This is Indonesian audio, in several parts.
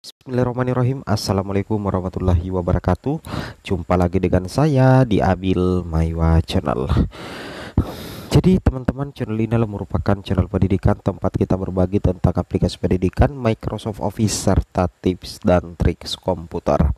Bismillahirrahmanirrahim. Assalamualaikum warahmatullahi wabarakatuh. Jumpa lagi dengan saya di Abil Maiwa Channel. Jadi teman-teman, channel ini adalah merupakan channel pendidikan tempat kita berbagi tentang aplikasi pendidikan, Microsoft Office, serta tips dan trik komputer.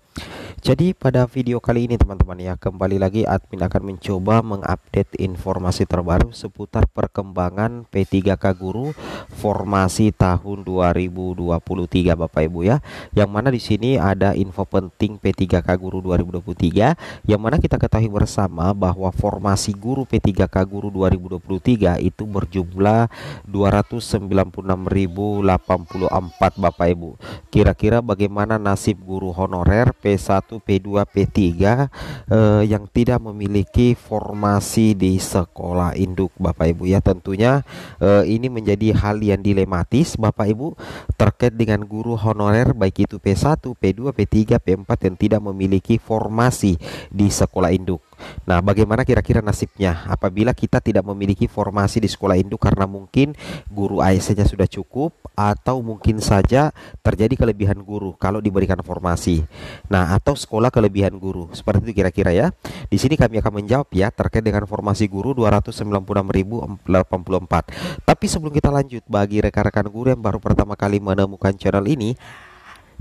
Jadi pada video kali ini teman-teman ya, kembali lagi admin akan mencoba mengupdate informasi terbaru seputar perkembangan P3K Guru formasi tahun 2023 Bapak Ibu ya. Yang mana di sini ada info penting P3K Guru 2023, yang mana kita ketahui bersama bahwa formasi guru P3K Guru 2023 itu berjumlah 296.084 Bapak Ibu. Kira-kira bagaimana nasib guru honorer P1, P2, P3 yang tidak memiliki formasi di sekolah induk Bapak Ibu ya. Tentunya ini menjadi hal yang dilematis Bapak Ibu terkait dengan guru honorer baik itu P1, P2, P3, P4 yang tidak memiliki formasi di sekolah induk. Nah, bagaimana kira-kira nasibnya apabila kita tidak memiliki formasi di sekolah induk karena mungkin guru ASN-nya sudah cukup atau mungkin saja terjadi kelebihan guru kalau diberikan formasi. Nah, atau sekolah kelebihan guru. Seperti itu kira-kira ya. Di sini kami akan menjawab ya terkait dengan formasi guru 296.084. Tapi sebelum kita lanjut, bagi rekan-rekan guru yang baru pertama kali menemukan channel ini,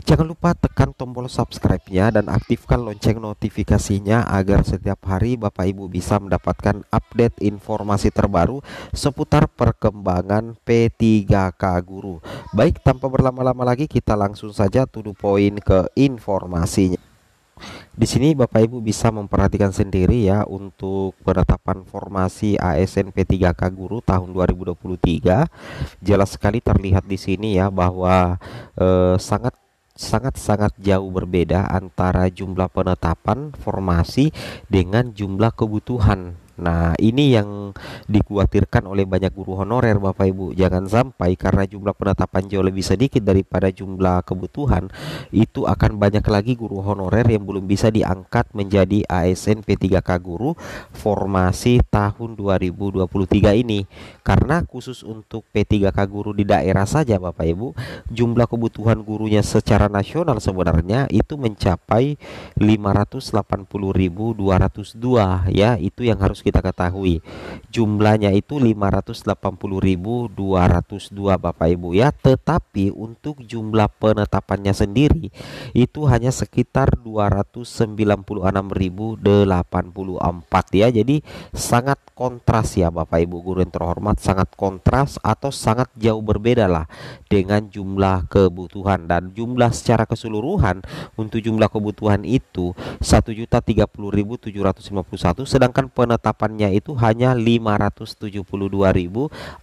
jangan lupa tekan tombol subscribe-nya dan aktifkan lonceng notifikasinya agar setiap hari Bapak Ibu bisa mendapatkan update informasi terbaru seputar perkembangan P3K Guru. Baik, tanpa berlama-lama lagi kita langsung saja to the point ke informasinya. Di sini Bapak Ibu bisa memperhatikan sendiri ya untuk penetapan formasi ASN P3K Guru tahun 2023. Jelas sekali terlihat di sini ya bahwa sangat jauh berbeda antara jumlah penetapan formasi dengan jumlah kebutuhan. Nah, ini yang dikhawatirkan oleh banyak guru honorer Bapak Ibu. Jangan sampai karena jumlah penetapan jauh lebih sedikit daripada jumlah kebutuhan, itu akan banyak lagi guru honorer yang belum bisa diangkat menjadi ASN P3K Guru formasi tahun 2023 ini. Karena khusus untuk P3K Guru di daerah saja Bapak Ibu, jumlah kebutuhan gurunya secara nasional sebenarnya itu mencapai 580.202 ya. Itu yang harus kita ketahui, jumlahnya itu 580.202 Bapak Ibu ya. Tetapi untuk jumlah penetapannya sendiri itu hanya sekitar 296.084 ya. Jadi sangat kontras ya Bapak Ibu guru yang terhormat, sangat kontras atau sangat jauh berbeda lah dengan jumlah kebutuhan. Dan jumlah secara keseluruhan untuk jumlah kebutuhan itu 1.030.751, sedangkan penetapannya itu hanya 572.496.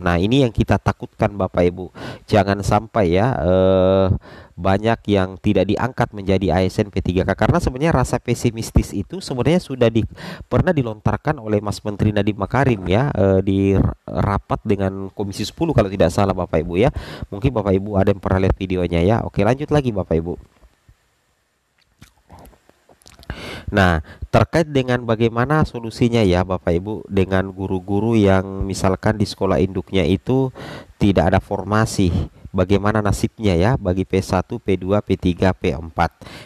Nah, ini yang kita takutkan Bapak Ibu. Jangan sampai ya banyak yang tidak diangkat menjadi ASN P3K, karena sebenarnya rasa pesimistis itu sebenarnya sudah pernah dilontarkan oleh Mas Menteri Nadiem Makarim ya di rapat dengan Komisi 10 kalau tidak salah Bapak Ibu ya. Mungkin Bapak Ibu ada yang pernah lihat videonya ya. Oke, lanjut lagi Bapak Ibu. Nah, terkait dengan bagaimana solusinya ya Bapak Ibu dengan guru-guru yang misalkan di sekolah induknya itu tidak ada formasi. Bagaimana nasibnya ya bagi P1, P2, P3, P4.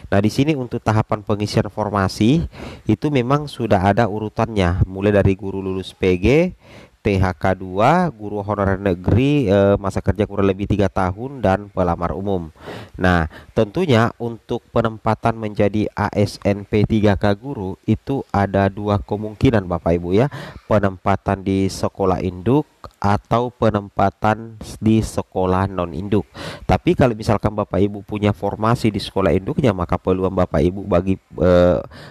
Nah, di sini untuk tahapan pengisian formasi itu memang sudah ada urutannya, mulai dari guru lulus PG, THK 2, guru honorer negeri masa kerja kurang lebih 3 tahun, dan pelamar umum. Nah, tentunya untuk penempatan menjadi ASN P3K Guru itu ada dua kemungkinan Bapak Ibu ya, penempatan di sekolah induk atau penempatan di sekolah non induk. Tapi kalau misalkan Bapak Ibu punya formasi di sekolah induknya, maka peluang Bapak Ibu bagi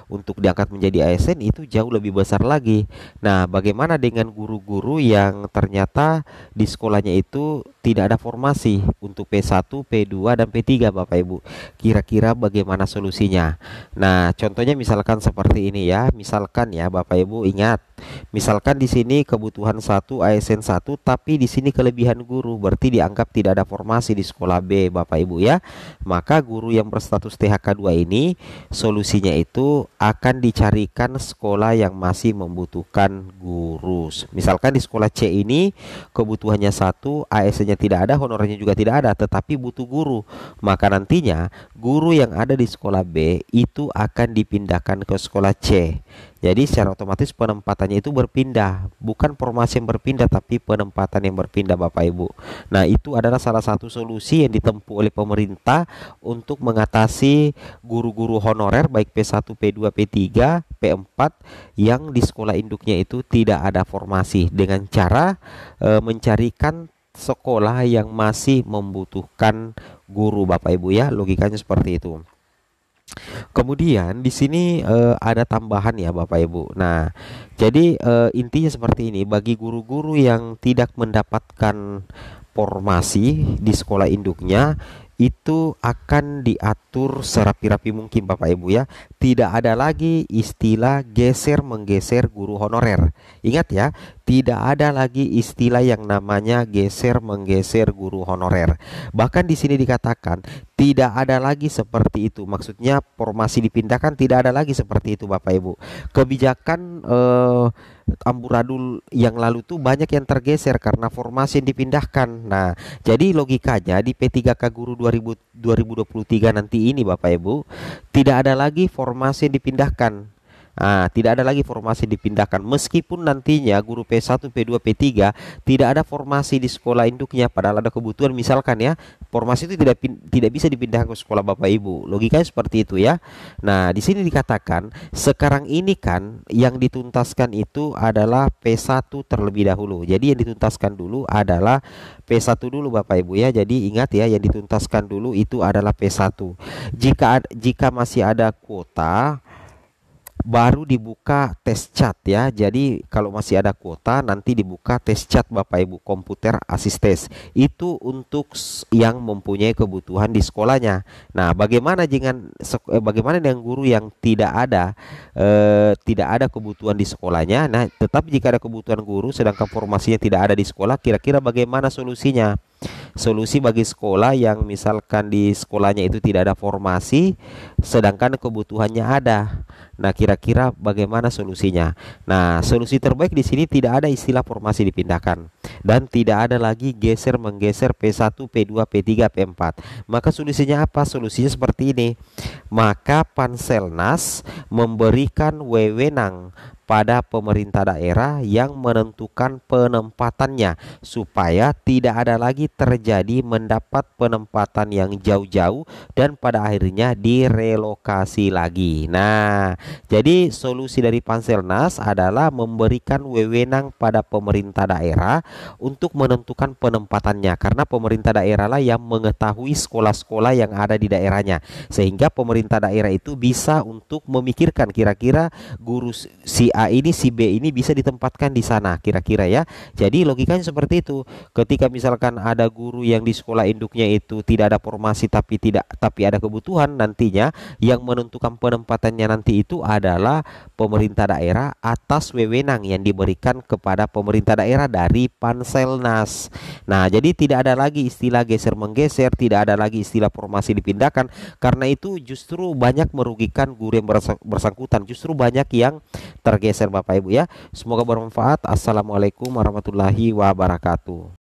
untuk diangkat menjadi ASN itu jauh lebih besar lagi. Nah, bagaimana dengan guru-guru yang ternyata di sekolahnya itu tidak ada formasi untuk P1, P2, dan P3 Bapak Ibu? Kira-kira bagaimana solusinya? Nah, contohnya misalkan seperti ini ya. Misalkan ya Bapak Ibu ingat, misalkan di sini kebutuhan 1 ASN 1, tapi di sini kelebihan guru, berarti dianggap tidak ada formasi di sekolah B Bapak Ibu ya. Maka guru yang berstatus THK 2 ini solusinya itu akan dicarikan sekolah yang masih membutuhkan guru. Misalkan di sekolah C ini kebutuhannya 1, ASN-nya gajinya tidak ada, honornya juga tidak ada, tetapi butuh guru. Maka nantinya guru yang ada di sekolah B itu akan dipindahkan ke sekolah C. Jadi secara otomatis penempatannya itu berpindah, bukan formasi yang berpindah tapi penempatan yang berpindah Bapak Ibu. Nah, itu adalah salah satu solusi yang ditempuh oleh pemerintah untuk mengatasi guru-guru honorer baik P1, P2, P3, P4 yang di sekolah induknya itu tidak ada formasi dengan cara mencarikan sekolah yang masih membutuhkan guru Bapak Ibu ya, logikanya seperti itu. Kemudian di sini ada tambahan ya Bapak Ibu. Nah, jadi intinya seperti ini, bagi guru-guru yang tidak mendapatkan formasi di sekolah induknya itu akan diatur serapi-rapi mungkin Bapak Ibu ya. Tidak ada lagi istilah geser menggeser guru honorer. Ingat ya, tidak ada lagi istilah yang namanya geser menggeser guru honorer. Bahkan di sini dikatakan tidak ada lagi seperti itu. Maksudnya formasi dipindahkan, tidak ada lagi seperti itu Bapak Ibu. Kebijakan amburadul yang lalu tuh banyak yang tergeser karena formasi yang dipindahkan. Nah, jadi logikanya di P3K Guru 2023 nanti ini Bapak Ibu tidak ada lagi formasi yang dipindahkan. Tidak ada lagi formasi dipindahkan, meskipun nantinya guru P1, P2, P3 tidak ada formasi di sekolah induknya, padahal ada kebutuhan misalkan ya, formasi itu tidak bisa dipindahkan ke sekolah Bapak Ibu. Logikanya seperti itu ya. Nah, di sini dikatakan sekarang ini kan yang dituntaskan itu adalah P1 terlebih dahulu. Jadi yang dituntaskan dulu adalah P1 dulu Bapak Ibu ya. Jadi ingat ya, yang dituntaskan dulu itu adalah P1. Jika masih ada kuota baru dibuka tes cat ya. Jadi kalau masih ada kuota nanti dibuka tes cat Bapak Ibu, komputer asistes. Itu untuk yang mempunyai kebutuhan di sekolahnya. Nah, bagaimana dengan guru yang tidak ada kebutuhan di sekolahnya? Nah, tetap jika ada kebutuhan guru sedangkan formasinya tidak ada di sekolah, kira-kira bagaimana solusinya? Solusi bagi sekolah yang misalkan di sekolahnya itu tidak ada formasi sedangkan kebutuhannya ada. Nah, kira-kira bagaimana solusinya? Nah, solusi terbaik di sini tidak ada istilah formasi dipindahkan dan tidak ada lagi geser menggeser P1, P2, P3, P4. Maka solusinya apa? Solusinya seperti ini. Maka Panselnas memberikan wewenang pada pemerintah daerah yang menentukan penempatannya supaya tidak ada lagi terjadi mendapat penempatan yang jauh-jauh dan pada akhirnya direlokasi lagi. Nah, jadi solusi dari Panselnas adalah memberikan wewenang pada pemerintah daerah untuk menentukan penempatannya, karena pemerintah daerah lah yang mengetahui sekolah-sekolah yang ada di daerahnya, sehingga pemerintah daerah itu bisa untuk memikirkan kira-kira guru si A ini, si B ini bisa ditempatkan di sana kira-kira ya. Jadi logikanya seperti itu. Ketika misalkan ada guru yang di sekolah induknya itu tidak ada formasi tapi ada kebutuhan, nantinya yang menentukan penempatannya nanti itu adalah pemerintah daerah atas wewenang yang diberikan kepada pemerintah daerah dari Panselnas. Nah, jadi tidak ada lagi istilah geser menggeser, tidak ada lagi istilah formasi dipindahkan. Karena itu justru banyak merugikan guru yang bersangkutan, justru banyak yang tergeser Bapak Ibu ya. Semoga bermanfaat. Assalamualaikum warahmatullahi wabarakatuh.